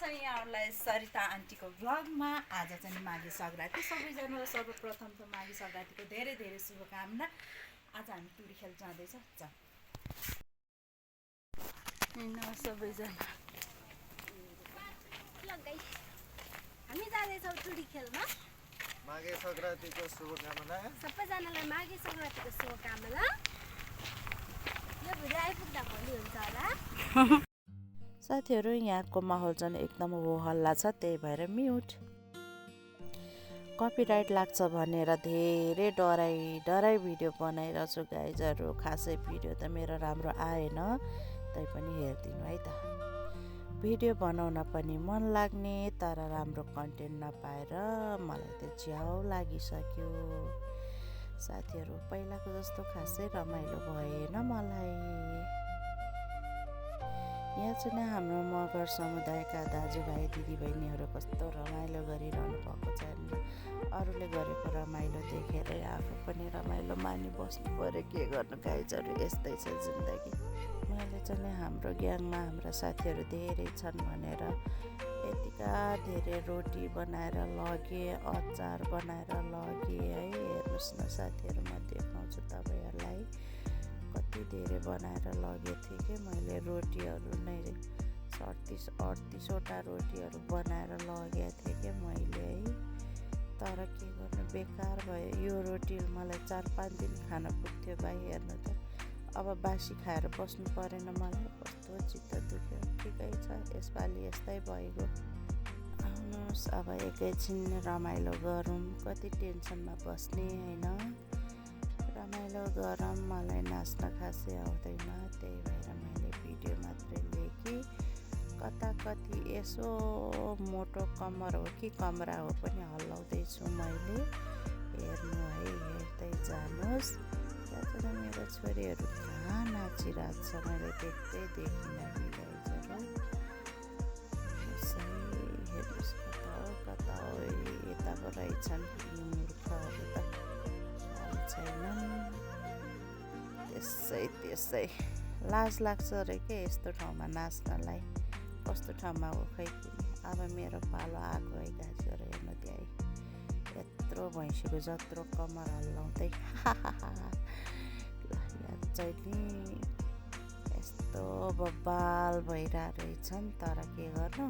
चाहिँ यहाँहरूलाई सरिता आन्टीको भ्लगमा आज चाहिँ माघे सङ्क्रान्ति सबैजना सर्वप्रथम त माघे सङ्क्रान्तिको धेरै धेरै शुभकामना। आज हामी टुरी खेल जाँदैछ सबैजना हामी जाँदैछौँ टुरी खेल्न। माघे सङ्क्रान्तिको शुभकामना सबैजनालाई माघे सङ्क्रान्तिको शुभकामना। यो भिडियो आइपुग्दा भोलि हुन्छ होला। साथीहरू यहाँको माहौल चाहिँ एकदम हो हल्ला छ, त्यही भएर म्युट। कपिराइट लाग्छ भनेर धेरै डराई भिडियो बनाइरहेको छु गाइजहरू। खासै भिडियो त मेरो राम्रो आएन, तैपनि हेरिदिनु है त। भिडियो बनाउन पनि मन लाग्ने तर राम्रो कन्टेन्ट नपाएर मलाई त च्याउ लागिसक्यो। साथीहरू पहिलाको जस्तो खासै रमाइलो भएन मलाई। यहाँ चाहिँ हाम्रो मगर समुदायका दाजुभाइ दिदीबहिनीहरू कस्तो रमाइलो गरिरहनु भएको छ। अरूले गरेको रमाइलो देखेर आफू पनि रमाइलो मानि बस्नु पऱ्यो। के गर्नु गाइजहरू, यस्तै छ जिन्दगी। मैले चाहिँ हाम्रो ग्याङमा हाम्रा साथीहरू धेरै छन् भनेर यतिका धेरै रोटी बनाएर लगेँ, अचार बनाएर लगेँ है। हेर्नुहोस् न साथीहरू, म देखाउँछु तपाईँहरूलाई। कति धेरै बनाएर लगेको थिएँ कि मैले रोटीहरू नै 37-38वटा रोटीहरू बनाएर लगेको थिएँ कि मैले है। तर के गर्नु, बेकार भयो। यो रोटी मलाई 4-5 दिन खान पुग्थ्यो भाइ। हेर्नु त, अब बासी खाएर बस्नु परेन मलाई। कस्तो चित्त दुख्यो। ठिकै छ, यसपालि यस्तै भइगयो। आउनुहोस् अब एकैछिन रमाइलो गरौँ। कति टेन्सनमा बस्ने होइन, रमाइलो गरौँ। मलाई नाच्न खासै आउँदैन, त्यही भएर मैले भिडियो मात्रै लेखेँ। कति यसो मोटो कम्मर हो कि कमरा हो पनि हल्लाउँदैछु मैले। हेर्नु है, हेर्दै जानुहोस्। त्यहाँ मेरो छोरीहरू कहाँ नाचिरहेको छ, मैले देख्दै देखिनँ नि गाइजहरू। हेर्नुहोस् कता हो यता पो रहेछन् मूर्खहरू त छैनन्। त्यसै लाज लाग्छ अरे के यस्तो ठाउँमा नाच्नलाई। कस्तो ठाउँमा हो खै कुनी। अब मेरो पालो आएको है गाइजहरू। हेर्नु त्यहाँ यत्रो भैँसीको जत्रो कमर हल्लाउँदै चाहिँ नि यस्तो बब्बाल भइरहेको रहेछन्। तर के गर्नु,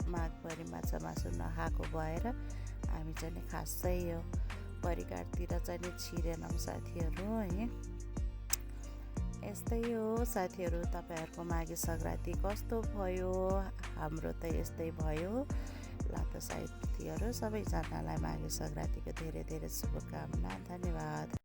माघभरि माछा मासु नखाएको भएर हामी चाहिँ खासै यो परिकारतिर चाहिँ छिरेनौँ साथीहरू है। यस्तै हो साथीहरू, तपाईँहरूको माघे सङ्क्रान्ति कस्तो भयो? हाम्रो त यस्तै भयो। ल त साथीहरू, सबैजनालाई माघे सङ्क्रान्तिको धेरै धेरै शुभकामना। धन्यवाद।